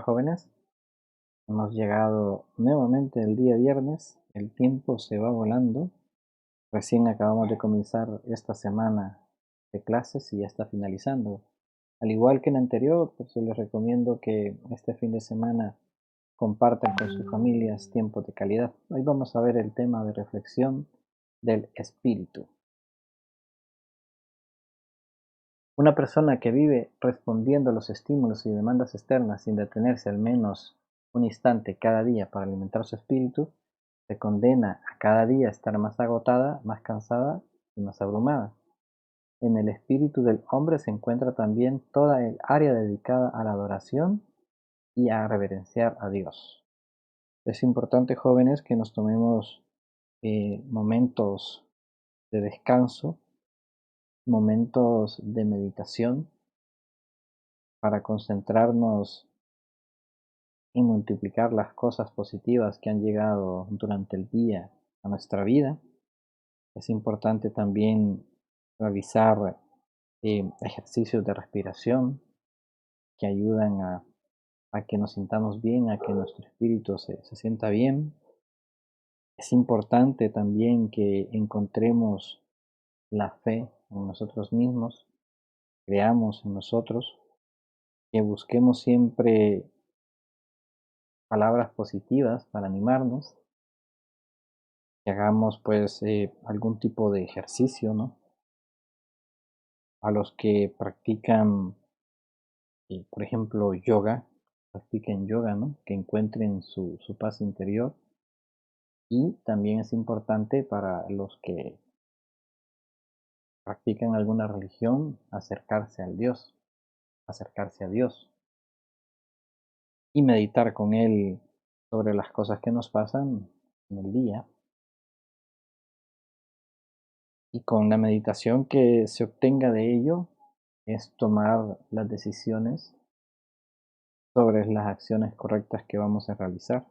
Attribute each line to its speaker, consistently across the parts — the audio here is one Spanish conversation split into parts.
Speaker 1: Jóvenes, hemos llegado nuevamente el día viernes, el tiempo se va volando, recién acabamos de comenzar esta semana de clases y ya está finalizando. Al igual que en la anterior, pues yo les recomiendo que este fin de semana compartan con sus familias tiempos de calidad. Hoy vamos a ver el tema de reflexión del espíritu. Una persona que vive respondiendo a los estímulos y demandas externas sin detenerse al menos un instante cada día para alimentar su espíritu, se condena a cada día estar más agotada, más cansada y más abrumada. En el espíritu del hombre se encuentra también toda el área dedicada a la adoración y a reverenciar a Dios. Es importante, jóvenes, que nos tomemos momentos de descanso, momentos de meditación para concentrarnos y multiplicar las cosas positivas que han llegado durante el día a nuestra vida. Es importante también realizar ejercicios de respiración que ayudan a que nos sintamos bien, a que nuestro espíritu se sienta bien. Es importante también que encontremos la fe en nosotros mismos, creamos en nosotros, que busquemos siempre palabras positivas para animarnos, que hagamos pues algún tipo de ejercicio, ¿no? A los que practican, por ejemplo, yoga, practiquen yoga, ¿no? Que encuentren su paz interior. Y también es importante para los que practican alguna religión acercarse al Dios, acercarse a Dios y meditar con Él sobre las cosas que nos pasan en el día. Y con la meditación que se obtenga de ello es tomar las decisiones sobre las acciones correctas que vamos a realizar.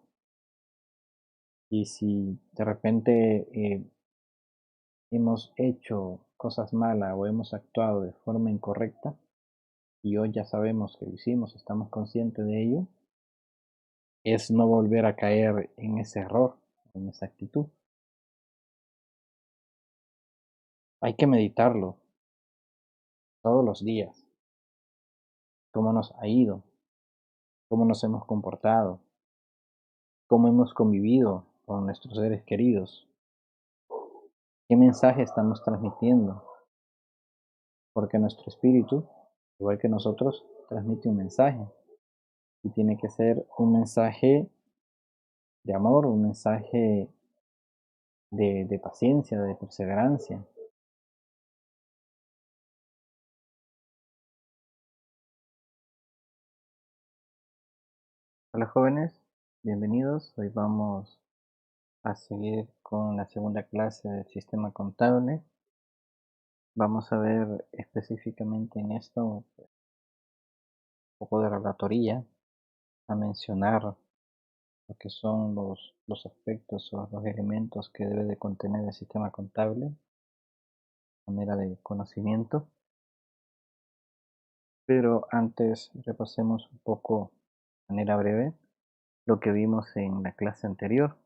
Speaker 1: Y si de repente hemos hecho cosas malas o hemos actuado de forma incorrecta y hoy ya sabemos que lo hicimos, estamos conscientes de ello, es no volver a caer en ese error, en esa actitud. Hay que meditarlo todos los días, cómo nos ha ido, cómo nos hemos comportado, cómo hemos convivido con nuestros seres queridos, qué mensaje estamos transmitiendo, porque nuestro espíritu, igual que nosotros, transmite un mensaje y tiene que ser un mensaje de amor, un mensaje de paciencia, de perseverancia. Hola jóvenes, bienvenidos. Hoy vamos a seguir con la segunda clase del sistema contable. Vamos a ver específicamente en esto un poco de relatoría, a mencionar lo que son los aspectos o los elementos que debe de contener el sistema contable, de manera de conocimiento. Pero antes repasemos un poco, de manera breve, lo que vimos en la clase anterior.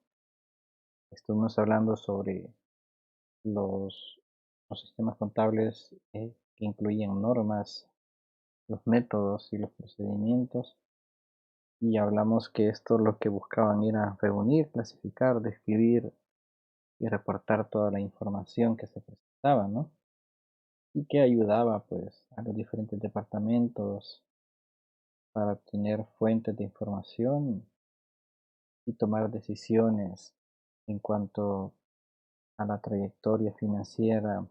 Speaker 1: Estuvimos hablando sobre los, los sistemas contables que incluyen normas, los métodos y los procedimientos, y hablamos que esto lo que buscaban era reunir, clasificar, describir y reportar toda la información que se presentaba, ¿no? Y que ayudaba pues a los diferentes departamentos para obtener fuentes de información y tomar decisiones en cuanto a la trayectoria financiera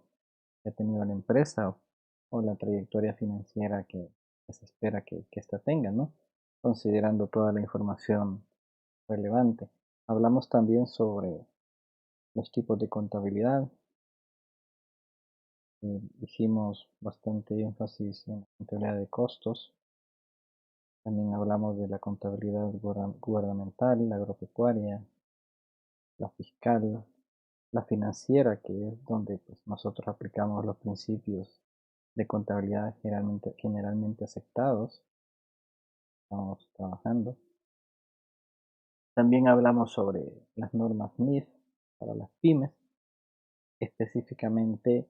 Speaker 1: que ha tenido la empresa o la trayectoria financiera que se espera que ésta tenga, ¿no? Considerando toda la información relevante. Hablamos también sobre los tipos de contabilidad. Hicimos bastante énfasis en la contabilidad de costos. También hablamos de la contabilidad gubernamental, la agropecuaria, la fiscal, la financiera, que es donde pues, nosotros aplicamos los principios de contabilidad generalmente aceptados. estamos trabajando. También hablamos sobre las normas NIF para las pymes, específicamente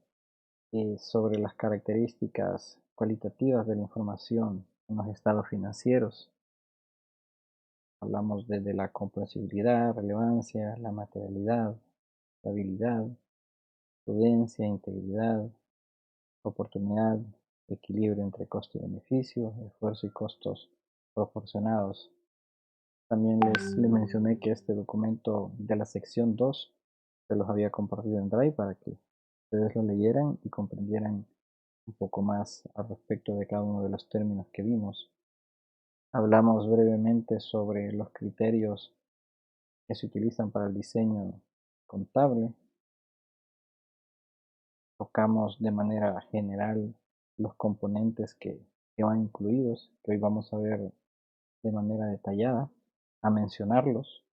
Speaker 1: sobre las características cualitativas de la información en los estados financieros. Hablamos desde la comprensibilidad, relevancia, la materialidad, estabilidad, prudencia, integridad, oportunidad, equilibrio entre costo y beneficio, esfuerzo y costos proporcionados. También les mencioné que este documento de la sección 2 se los había compartido en Drive para que ustedes lo leyeran y comprendieran un poco más al respecto de cada uno de los términos que vimos. Hablamos brevemente sobre los criterios que se utilizan para el diseño contable. Tocamos de manera general los componentes que van incluidos, que hoy vamos a ver de manera detallada, a mencionarlos.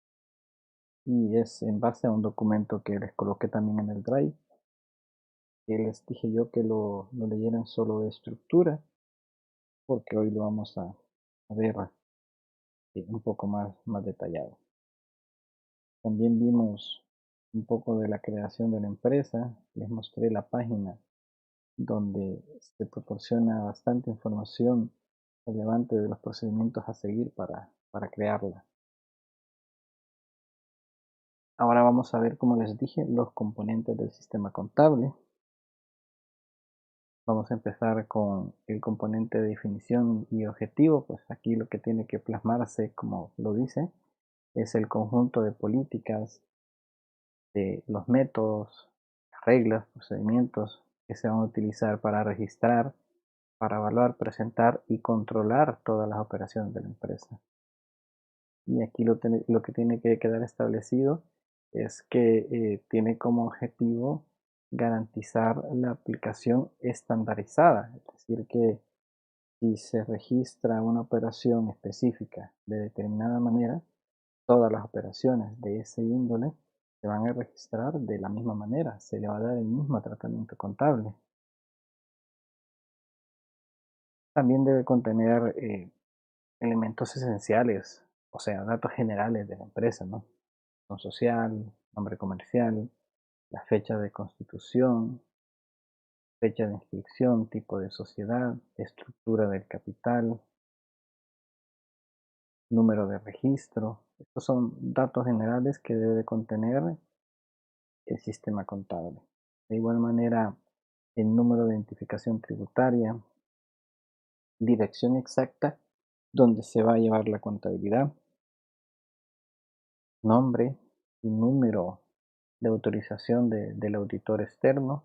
Speaker 1: Y es en base a un documento que les coloqué también en el Drive, que les dije yo que lo leyeran solo de estructura, porque hoy lo vamos a ver un poco más detallado. También vimos un poco de la creación de la empresa, les mostré la página donde se proporciona bastante información relevante de los procedimientos a seguir para crearla. Ahora vamos a ver, como les dije, los componentes del sistema contable. Vamos a empezar con el componente de definición y objetivo, pues aquí lo que tiene que plasmarse, como lo dice, es el conjunto de políticas, de los métodos, reglas, procedimientos que se van a utilizar para registrar, para evaluar, presentar y controlar todas las operaciones de la empresa. Y aquí lo que tiene que quedar establecido es que tiene como objetivo garantizar la aplicación estandarizada, es decir, que si se registra una operación específica de determinada manera, todas las operaciones de ese índole se van a registrar de la misma manera, se le va a dar el mismo tratamiento contable. También debe contener elementos esenciales, o sea, datos generales de la empresa, ¿no? Razón social, nombre comercial, la fecha de constitución, fecha de inscripción, tipo de sociedad, estructura del capital, número de registro. Estos son datos generales que debe de contener el sistema contable. De igual manera, el número de identificación tributaria, dirección exacta donde se va a llevar la contabilidad, nombre y número de autorización del auditor externo,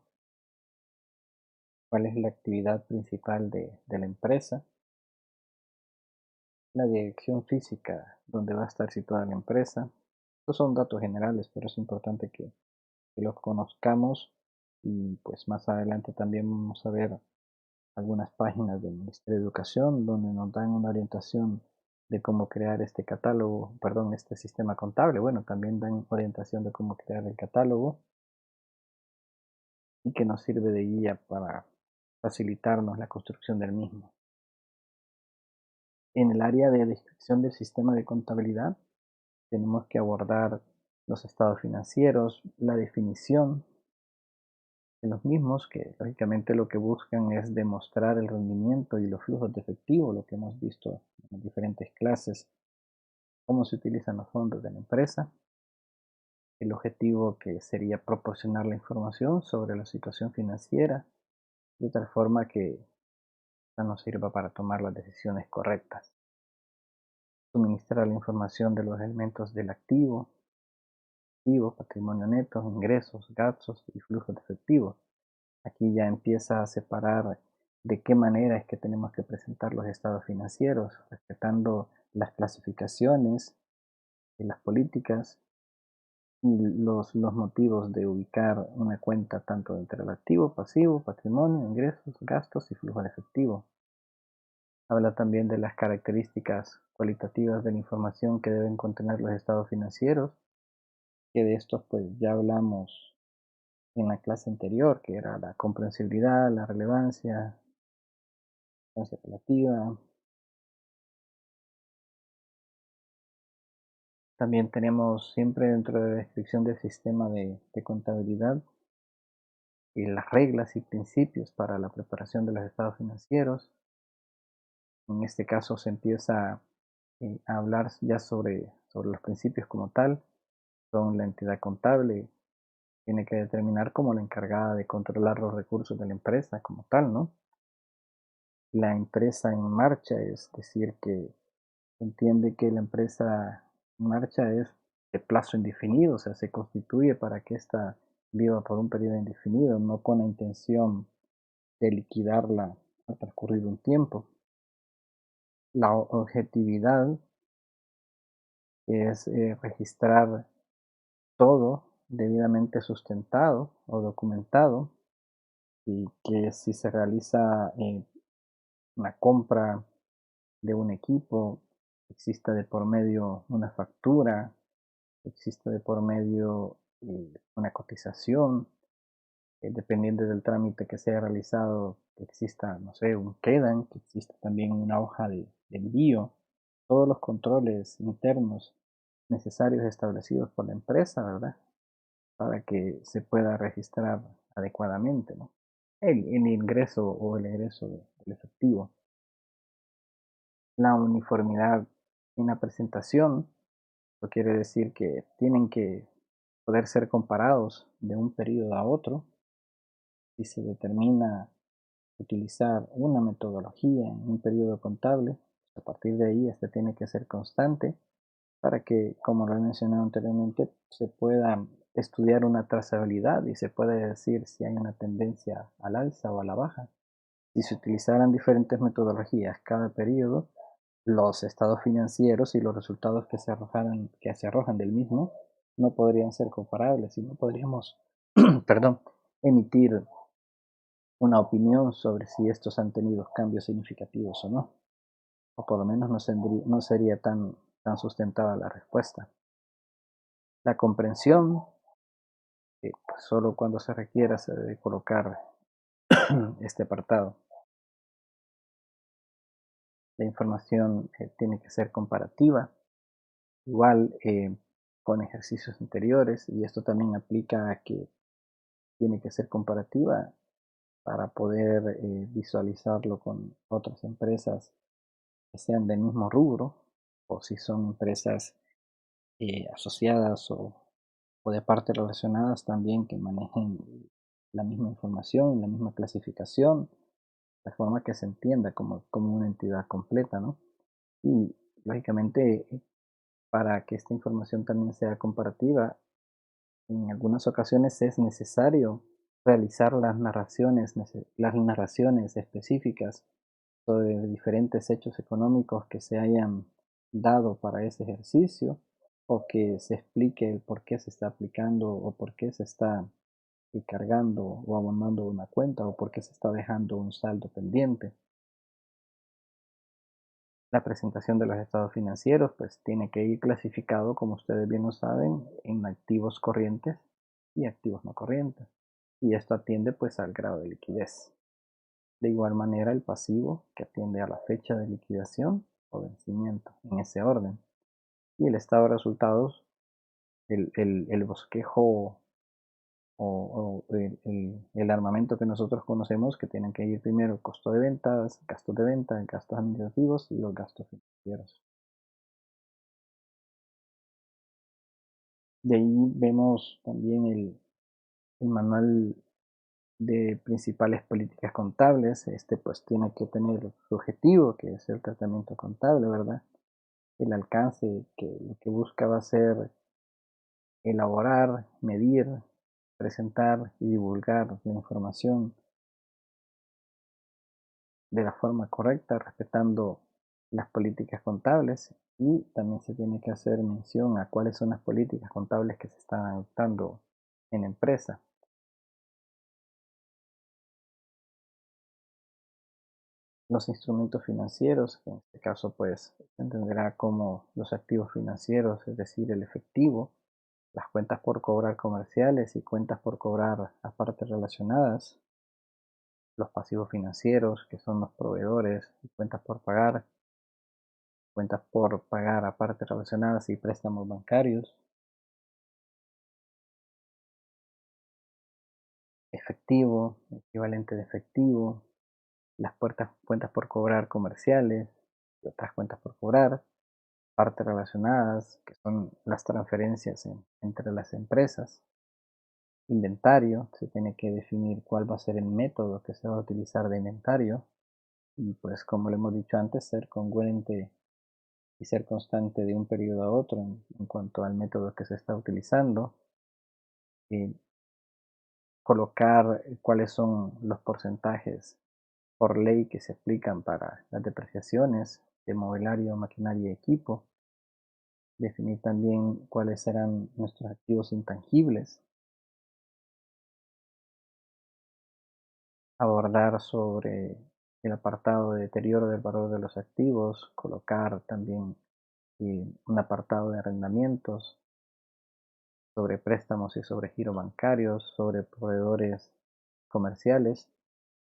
Speaker 1: cuál es la actividad principal de la empresa, la dirección física donde va a estar situada la empresa. Estos son datos generales, pero es importante que los conozcamos y pues más adelante también vamos a ver algunas páginas del Ministerio de Educación donde nos dan una orientación de cómo crear este catálogo, perdón, este sistema contable. Bueno, también dan orientación de cómo crear el catálogo y que nos sirve de guía para facilitarnos la construcción del mismo. En el área de descripción del sistema de contabilidad, tenemos que abordar los estados financieros, la definición de los mismos, que lógicamente lo que buscan es demostrar el rendimiento y los flujos de efectivo, lo que hemos visto en diferentes clases, cómo se utilizan los fondos de la empresa, el objetivo que sería proporcionar la información sobre la situación financiera, de tal forma que esta nos sirva para tomar las decisiones correctas. Suministrar la información de los elementos del activo, patrimonio neto, ingresos, gastos y flujos de efectivo. Aquí ya empieza a separar de qué manera es que tenemos que presentar los estados financieros, respetando las clasificaciones y las políticas y los motivos de ubicar una cuenta tanto entre el activo, pasivo, patrimonio, ingresos, gastos y flujo de efectivo. Habla también de las características cualitativas de la información que deben contener los estados financieros, que de estos pues ya hablamos en la clase anterior, que era la comprensibilidad, la relevancia relativa, También tenemos siempre dentro de la descripción del sistema de contabilidad las reglas y principios para la preparación de los estados financieros. En este caso se empieza a hablar ya sobre los principios como tal. Son la entidad contable, tiene que determinar como la encargada de controlar los recursos de la empresa como tal, ¿no? La empresa en marcha, es decir, que se entiende que la empresa en marcha es de plazo indefinido, o sea, se constituye para que ésta viva por un periodo indefinido, no con la intención de liquidarla al transcurrir un tiempo. La objetividad es registrar todo debidamente sustentado o documentado, y que si se realiza una compra de un equipo, exista de por medio una factura, exista de por medio una cotización, dependiendo del trámite que sea realizado, que exista, no sé, un quedan, que exista también una hoja de envío, todos los controles internos necesarios establecidos por la empresa, ¿verdad? Para que se pueda registrar adecuadamente, ¿no? El ingreso o el egreso del efectivo. La uniformidad en la presentación, eso quiere decir que tienen que poder ser comparados de un periodo a otro. Si se determina utilizar una metodología en un periodo contable, a partir de ahí este tiene que ser constante para que, como lo he mencionado anteriormente, se pueda estudiar una trazabilidad y se puede decir si hay una tendencia al alza o a la baja. Si se utilizaran diferentes metodologías cada periodo, los estados financieros y los resultados que se arrojan del mismo no podrían ser comparables y no podríamos, perdón, emitir una opinión sobre si estos han tenido cambios significativos o no, o por lo menos no sería tan sustentada la respuesta. La comprensión, pues solo cuando se requiera se debe colocar este apartado. La información tiene que ser comparativa, igual con ejercicios anteriores, y esto también aplica a que tiene que ser comparativa para poder visualizarlo con otras empresas que sean del mismo rubro, o si son empresas asociadas o de partes relacionadas también que manejen la misma información, la misma clasificación, de forma que se entienda como una entidad completa, ¿no? Y lógicamente, para que esta información también sea comparativa, en algunas ocasiones es necesario realizar las narraciones específicas sobre diferentes hechos económicos que se hayan dado para ese ejercicio, o que se explique el por qué se está aplicando o por qué se está cargando o abonando una cuenta o por qué se está dejando un saldo pendiente. La presentación de los estados financieros pues tiene que ir clasificado, como ustedes bien lo saben, en activos corrientes y activos no corrientes. Y esto atiende pues al grado de liquidez. De igual manera el pasivo, que atiende a la fecha de liquidación o vencimiento, en ese orden. Y el estado de resultados, el bosquejo o el armamento que nosotros conocemos, que tienen que ir primero costo de ventas, gastos de venta, gastos administrativos y los gastos financieros. De ahí vemos también el manual de principales políticas contables. Este pues tiene que tener su objetivo, que es el tratamiento contable, ¿verdad? El alcance, que lo que busca va a ser elaborar, medir, presentar y divulgar la información de la forma correcta, respetando las políticas contables, y también se tiene que hacer mención a cuáles son las políticas contables que se están adoptando en la empresa. Los instrumentos financieros, que en este caso pues se entenderá como los activos financieros, es decir, el efectivo, las cuentas por cobrar comerciales y cuentas por cobrar a partes relacionadas, los pasivos financieros, que son los proveedores y cuentas por pagar, cuentas por pagar aparte relacionadas y préstamos bancarios, efectivo, equivalente de efectivo, las cuentas por cobrar comerciales y otras cuentas por cobrar, partes relacionadas, que son las transferencias entre las empresas, inventario, se tiene que definir cuál va a ser el método que se va a utilizar de inventario y pues como lo hemos dicho antes, ser congruente y ser constante de un periodo a otro en cuanto al método que se está utilizando, y colocar cuáles son los porcentajes por ley que se aplican para las depreciaciones de mobiliario, maquinaria y equipo, definir también cuáles serán nuestros activos intangibles, abordar sobre el apartado de deterioro del valor de los activos, colocar también un apartado de arrendamientos, sobre préstamos y sobre giro bancarios, sobre proveedores comerciales,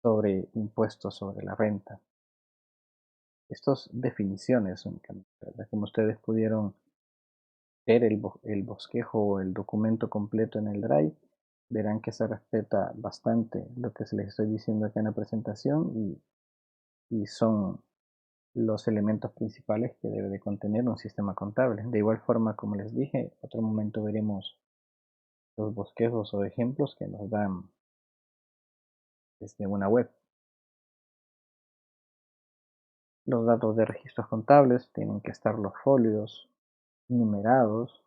Speaker 1: sobre impuestos sobre la renta. Estas definiciones únicamente, ¿verdad? Como ustedes pudieron ver el bosquejo o el documento completo en el Drive, verán que se respeta bastante lo que se les estoy diciendo acá en la presentación y son los elementos principales que debe de contener un sistema contable. De igual forma, como les dije, otro momento veremos los bosquejos o ejemplos que nos dan desde una web. Los datos de registros contables tienen que estar los folios numerados.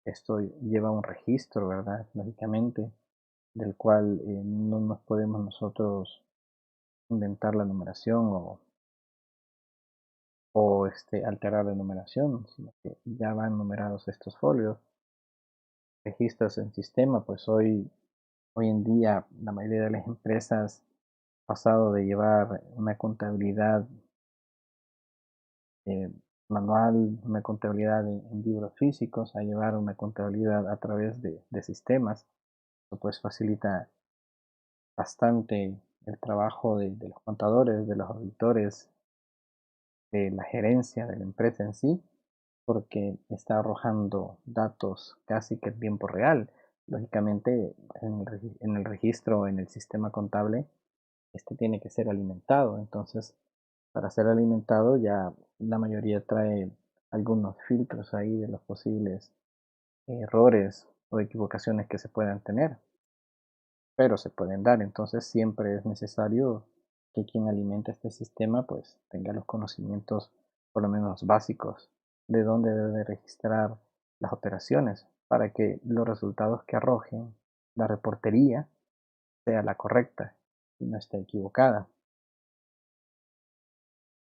Speaker 1: Esto lleva un registro, ¿verdad? Lógicamente, del cual no nos podemos nosotros inventar la numeración o alterar la numeración, sino que ya van numerados estos folios. Registros en sistema, pues hoy en día la mayoría de las empresas ha pasado de llevar una contabilidad eh, manual, una contabilidad en libros físicos, a llevar una contabilidad a través de sistemas. Esto pues facilita bastante el trabajo de los contadores, de los auditores, de la gerencia de la empresa en sí, porque está arrojando datos casi que en tiempo real. Lógicamente, en el registro, en el sistema contable, este tiene que ser alimentado. Entonces, para ser alimentado ya la mayoría trae algunos filtros ahí de los posibles errores o equivocaciones que se puedan tener, pero se pueden dar. Entonces siempre es necesario que quien alimenta este sistema pues tenga los conocimientos por lo menos básicos de dónde debe registrar las operaciones para que los resultados que arrojen la reportería sea la correcta y no esté equivocada.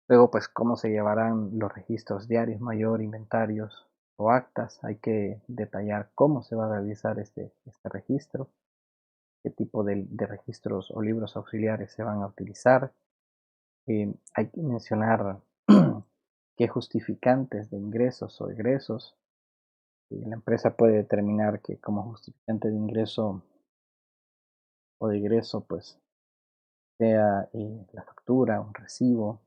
Speaker 1: Luego, pues, cómo se llevarán los registros diarios, mayor, inventarios o actas. Hay que detallar cómo se va a realizar este registro, qué tipo de registros o libros auxiliares se van a utilizar. Hay que mencionar qué justificantes de ingresos o egresos. La empresa puede determinar que como justificante de ingreso o de egreso, pues, sea la factura, un recibo,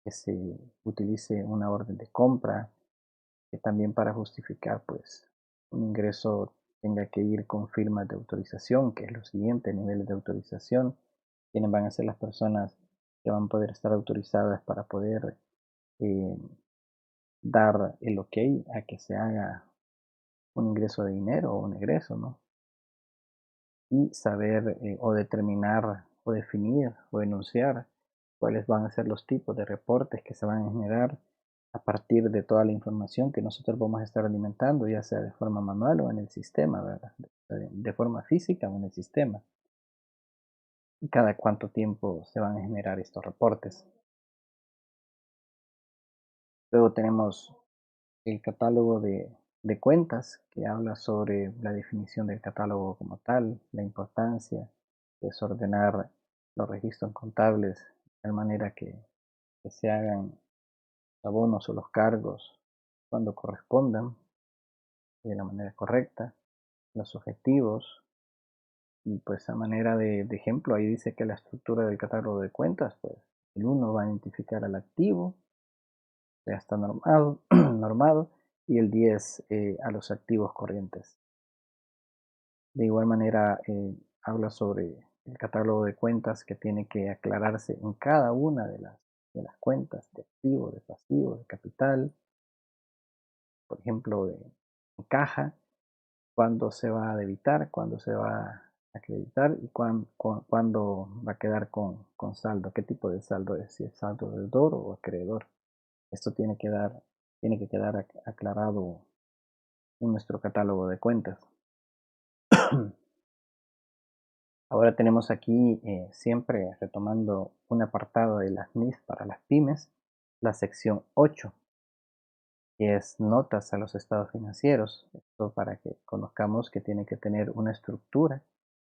Speaker 1: que se utilice una orden de compra, que también para justificar pues un ingreso tenga que ir con firmas de autorización, que es lo siguiente, niveles de autorización, quiénes van a ser las personas que van a poder estar autorizadas para poder eh, dar el ok a que se haga un ingreso de dinero o un egreso, ¿no? Y saber o determinar o definir o enunciar cuáles van a ser los tipos de reportes que se van a generar a partir de toda la información que nosotros vamos a estar alimentando, ya sea de forma manual o en el sistema, ¿verdad? De forma física o en el sistema. Y cada cuánto tiempo se van a generar estos reportes. Luego tenemos el catálogo de cuentas que habla sobre la definición del catálogo como tal, la importancia de desordenar los registros contables de tal manera que se hagan los abonos o los cargos cuando correspondan de la manera correcta, los objetivos y pues a manera de ejemplo ahí dice que la estructura del catálogo de cuentas pues el uno va a identificar al activo, ya está normado, normado, y el 10 a los activos corrientes. De igual manera, habla sobre el catálogo de cuentas que tiene que aclararse en cada una de las cuentas de activo, de pasivo, de capital, por ejemplo, de caja, cuándo se va a debitar, cuándo se va a acreditar y cuándo va a quedar con saldo, qué tipo de saldo es, si es saldo deudor o acreedor. Esto tiene que quedar aclarado en nuestro catálogo de cuentas. Ahora tenemos aquí, siempre retomando un apartado de las NIF para las pymes, la sección 8, que es notas a los estados financieros. Esto para que conozcamos que tiene que tener una estructura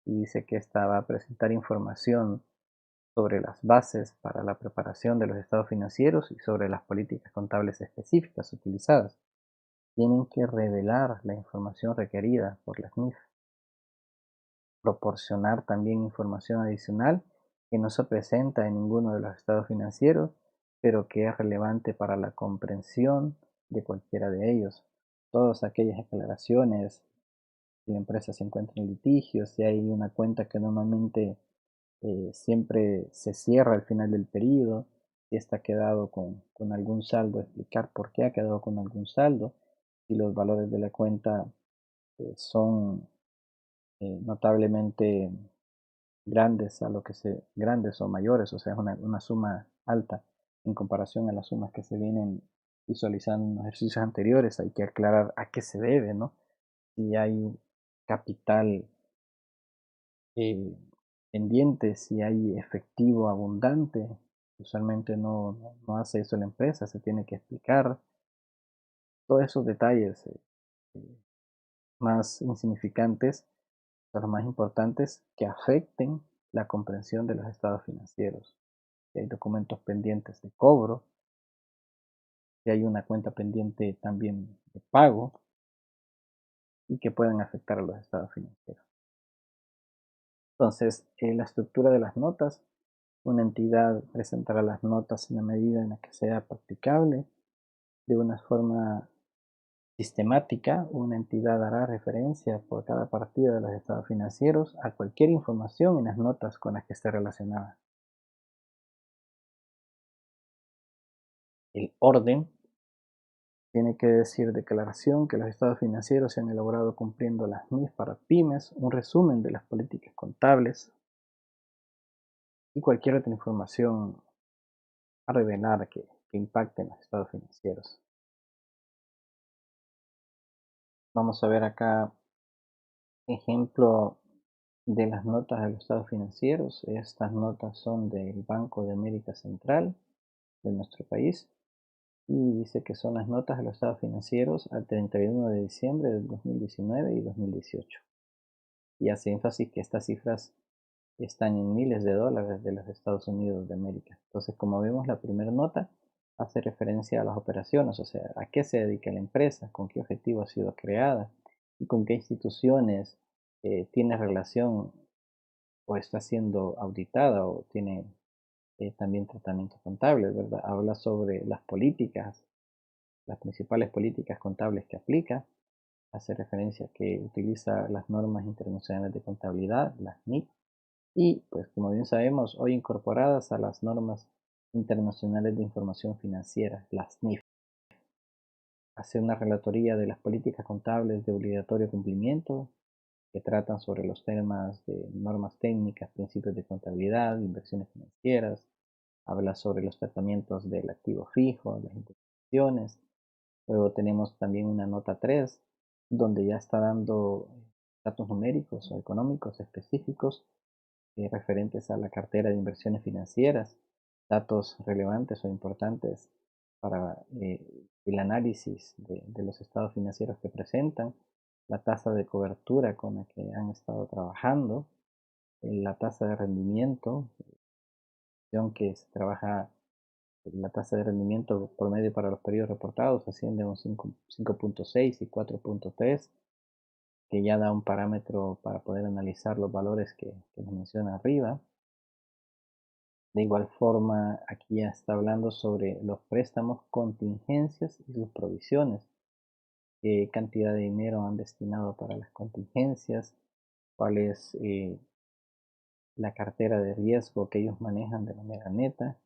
Speaker 1: y dice que esta va a presentar información sobre las bases para la preparación de los estados financieros y sobre las políticas contables específicas utilizadas. Tienen que revelar la información requerida por las NIF, proporcionar también información adicional que no se presenta en ninguno de los estados financieros, pero que es relevante para la comprensión de cualquiera de ellos. Todas aquellas aclaraciones, si la empresa se encuentra en litigio, si hay una cuenta que normalmente siempre se cierra al final del periodo, si está quedado con algún saldo, explicar por qué ha quedado con algún saldo, si los valores de la cuenta son notablemente grandes o mayores, o sea, es una suma alta en comparación a las sumas que se vienen visualizando en ejercicios anteriores. Hay que aclarar a qué se debe, ¿no? Si hay capital eh, pendiente, si hay efectivo abundante, usualmente no hace eso la empresa, se tiene que explicar todos esos detalles eh, más insignificantes, son los más importantes que afecten la comprensión de los estados financieros. Si hay documentos pendientes de cobro, si hay una cuenta pendiente también de pago y que puedan afectar a los estados financieros. Entonces, la estructura de las notas: una entidad presentará las notas en la medida en la que sea practicable, de una forma sistemática. Una entidad hará referencia por cada partida de los estados financieros a cualquier información en las notas con las que esté relacionada. El orden tiene que decir: declaración que los estados financieros se han elaborado cumpliendo las NIF para pymes, un resumen de las políticas contables y cualquier otra información a revelar que impacte en los estados financieros. Vamos a ver acá ejemplo de las notas de los estados financieros. Estas notas son del Banco de América Central de nuestro país y dice que son las notas de los estados financieros al 31 de diciembre del 2019 y 2018. Y hace énfasis que estas cifras están en miles de dólares de los Estados Unidos de América. Entonces, como vemos, la primera nota hace referencia a las operaciones, o sea, a qué se dedica la empresa, con qué objetivo ha sido creada y con qué instituciones tiene relación o está siendo auditada o tiene también tratamiento contable, ¿verdad? Habla sobre las políticas, las principales políticas contables que aplica, hace referencia a que utiliza las normas internacionales de contabilidad, las NIC, y pues como bien sabemos, hoy incorporadas a las normas internacionales de información financiera, las NIF. Hace una relatoría de las políticas contables de obligatorio cumplimiento que tratan sobre los temas de normas técnicas, principios de contabilidad, inversiones financieras. Habla sobre los tratamientos del activo fijo, las interpretaciones. Luego tenemos también una nota 3 donde ya está dando datos numéricos o económicos específicos referentes a la cartera de inversiones financieras, datos relevantes o importantes para el análisis de los estados financieros que presentan, la tasa de cobertura con la que han estado trabajando, la tasa de rendimiento, que se trabaja. La tasa de rendimiento promedio para los periodos reportados asciende a un 5.6 y 4.3, que ya da un parámetro para poder analizar los valores que nos menciona arriba. De igual forma, aquí ya está hablando sobre los préstamos, contingencias y sus provisiones. ¿Qué cantidad de dinero han destinado para las contingencias? ¿Cuál es la cartera de riesgo que ellos manejan de manera neta?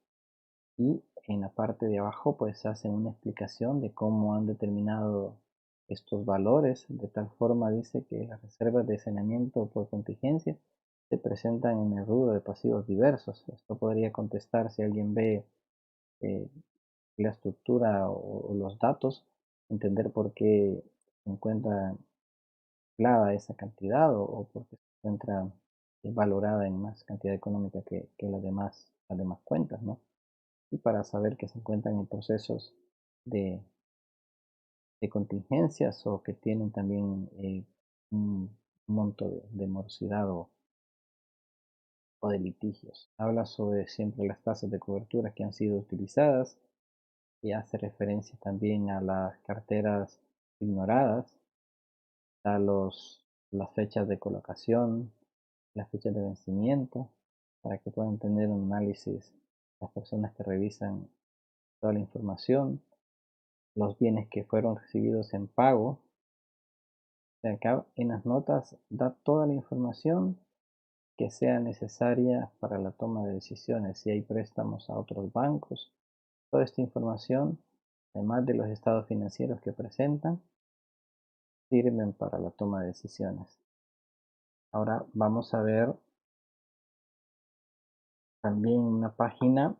Speaker 1: Y en la parte de abajo pues hacen una explicación de cómo han determinado estos valores. De tal forma dice que las reservas de saneamiento por contingencia se presentan en el rubro de pasivos diversos. Esto podría contestar si alguien ve eh, la estructura o los datos, entender por qué se encuentra inflada esa cantidad o por qué se encuentra valorada en más cantidad económica que las demás cuentas, ¿no? Y para saber que se encuentran en procesos de, de contingencias o que tienen también un monto de morosidad o de litigios. Habla sobre siempre las tasas de cobertura que han sido utilizadas y hace referencia también a las carteras ignoradas, a las fechas de colocación, las fechas de vencimiento, para que puedan tener un análisis las personas que revisan toda la información, los bienes que fueron recibidos en pago. Acá en las notas da toda la información que sea necesaria para la toma de decisiones, si hay préstamos a otros bancos. Toda esta información, además de los estados financieros que presentan, sirven para la toma de decisiones. Ahora vamos a ver también una página.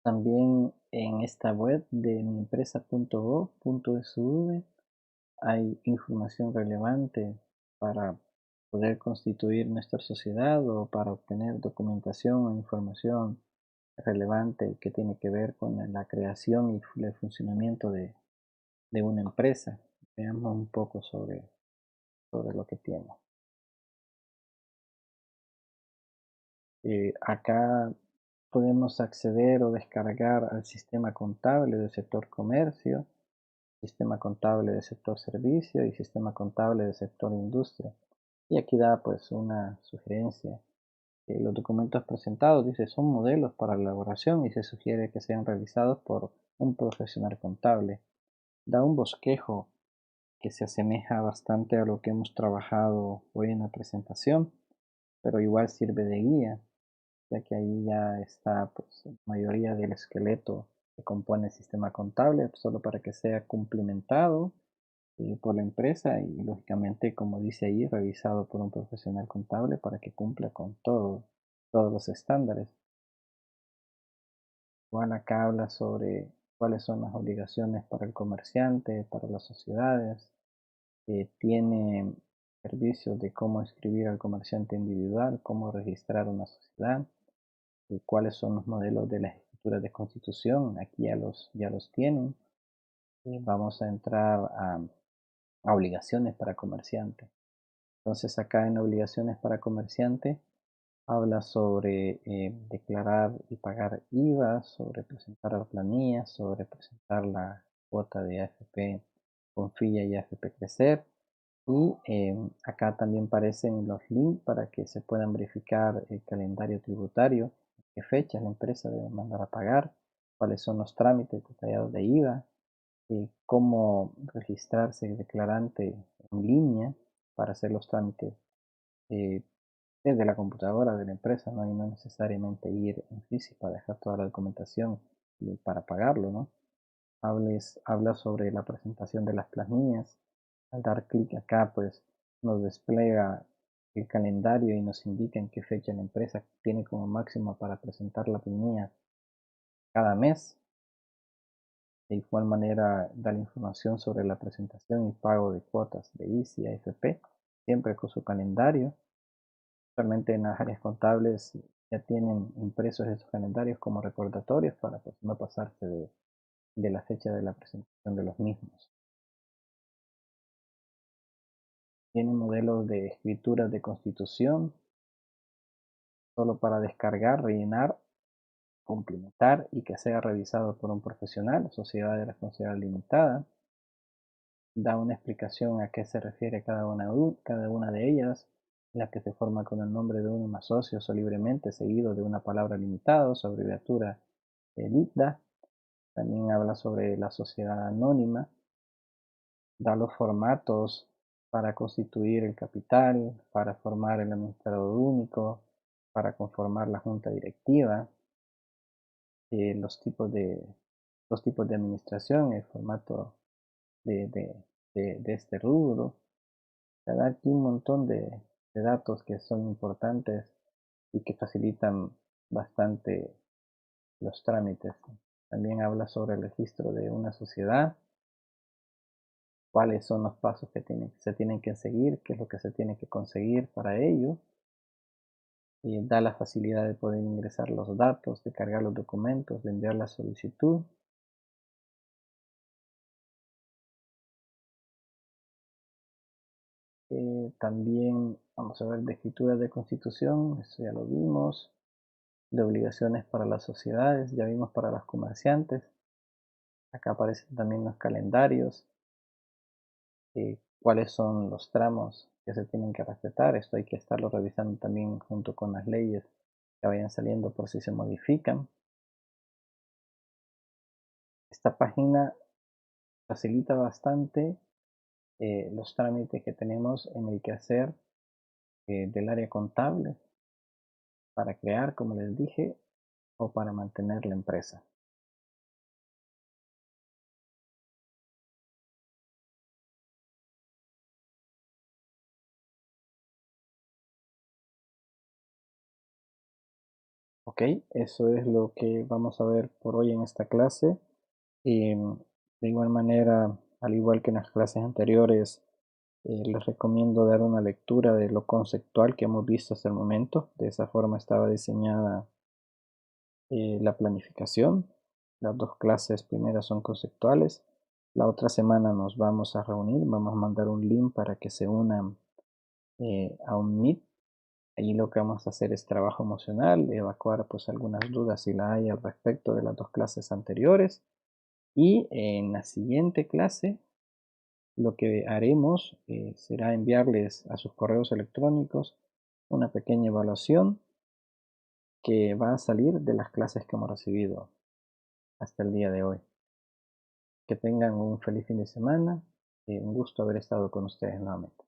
Speaker 1: También en esta web de miempresa.gov.sv hay información relevante para poder constituir nuestra sociedad o para obtener documentación o información relevante que tiene que ver con la creación y el funcionamiento de una empresa. Veamos un poco sobre lo que tiene. Acá podemos acceder o descargar al sistema contable del sector comercio, sistema contable del sector servicio y sistema contable del sector industria. Y aquí da pues una sugerencia. Los documentos presentados, dice, son modelos para la elaboración y se sugiere que sean realizados por un profesional contable. Da un bosquejo que se asemeja bastante a lo que hemos trabajado hoy en la presentación, pero igual sirve de guía, ya que ahí ya está pues, la mayoría del esqueleto que compone el sistema contable, solo para que sea cumplimentado por la empresa y lógicamente, como dice ahí, revisado por un profesional contable para que cumpla con todos los estándares. Igual acá habla sobre cuáles son las obligaciones para el comerciante, para las sociedades. Tiene servicios de cómo escribir al comerciante individual, cómo registrar una sociedad, y cuáles son los modelos de las escrituras de constitución. Aquí ya los tienen. Vamos a entrar a obligaciones para comerciante. Entonces acá en obligaciones para comerciante habla sobre declarar y pagar IVA, sobre presentar la planilla, sobre presentar la cuota de AFP Confía y AFP Crecer. Y acá también aparecen los links para que se puedan verificar el calendario tributario, qué fecha la empresa debe mandar a pagar, cuáles son los trámites detallados de IVA, cómo registrarse el declarante en línea para hacer los trámites eh, desde la computadora de la empresa, ¿no? Y no necesariamente ir en físico para dejar toda la documentación y para pagarlo, ¿no? Habla sobre la presentación de las planillas. Al dar clic acá, pues nos despliega el calendario y nos indica en qué fecha la empresa tiene como máximo para presentar la planilla cada mes. De igual manera, da la información sobre la presentación y pago de cuotas de ICI y AFP, siempre con su calendario. Actualmente en las áreas contables ya tienen impresos esos calendarios como recordatorios para pues, no pasarse de la fecha de la presentación de los mismos. Tiene modelos de escrituras de constitución, solo para descargar, rellenar, complementar y que sea revisado por un profesional, sociedad de responsabilidad limitada. Da una explicación a qué se refiere cada una de ellas, la que se forma con el nombre de uno más socios o libremente, seguido de una palabra limitada, su abreviatura LITDA. También habla sobre la sociedad anónima, da los formatos para constituir el capital, para formar el administrador único, para conformar la junta directiva, los tipos de administración, el formato de este rubro. Te da aquí un montón de datos que son importantes y que facilitan bastante los trámites. También habla sobre el registro de una sociedad, cuáles son los pasos que se tienen que seguir, qué es lo que se tiene que conseguir para ello. Y da la facilidad de poder ingresar los datos, de cargar los documentos, de enviar la solicitud. También vamos a ver de escritura de constitución, eso ya lo vimos. De obligaciones para las sociedades, ya vimos para las comerciantes. Acá aparecen también los calendarios, cuáles son los tramos que se tienen que respetar. Esto hay que estarlo revisando también junto con las leyes que vayan saliendo por si se modifican. Esta página facilita bastante los trámites que tenemos en el quehacer del área contable para crear, como les dije, o para mantener la empresa. Ok, eso es lo que vamos a ver por hoy en esta clase. De igual manera, al igual que en las clases anteriores, les recomiendo dar una lectura de lo conceptual que hemos visto hasta el momento. De esa forma estaba diseñada la planificación. Las dos clases primeras son conceptuales. La otra semana nos vamos a reunir, vamos a mandar un link para que se unan a un Meet. Allí lo que vamos a hacer es trabajo emocional, evacuar pues algunas dudas si la hay al respecto de las dos clases anteriores. Y en la siguiente clase lo que haremos será enviarles a sus correos electrónicos una pequeña evaluación que va a salir de las clases que hemos recibido hasta el día de hoy. Que tengan un feliz fin de semana. Un gusto haber estado con ustedes nuevamente.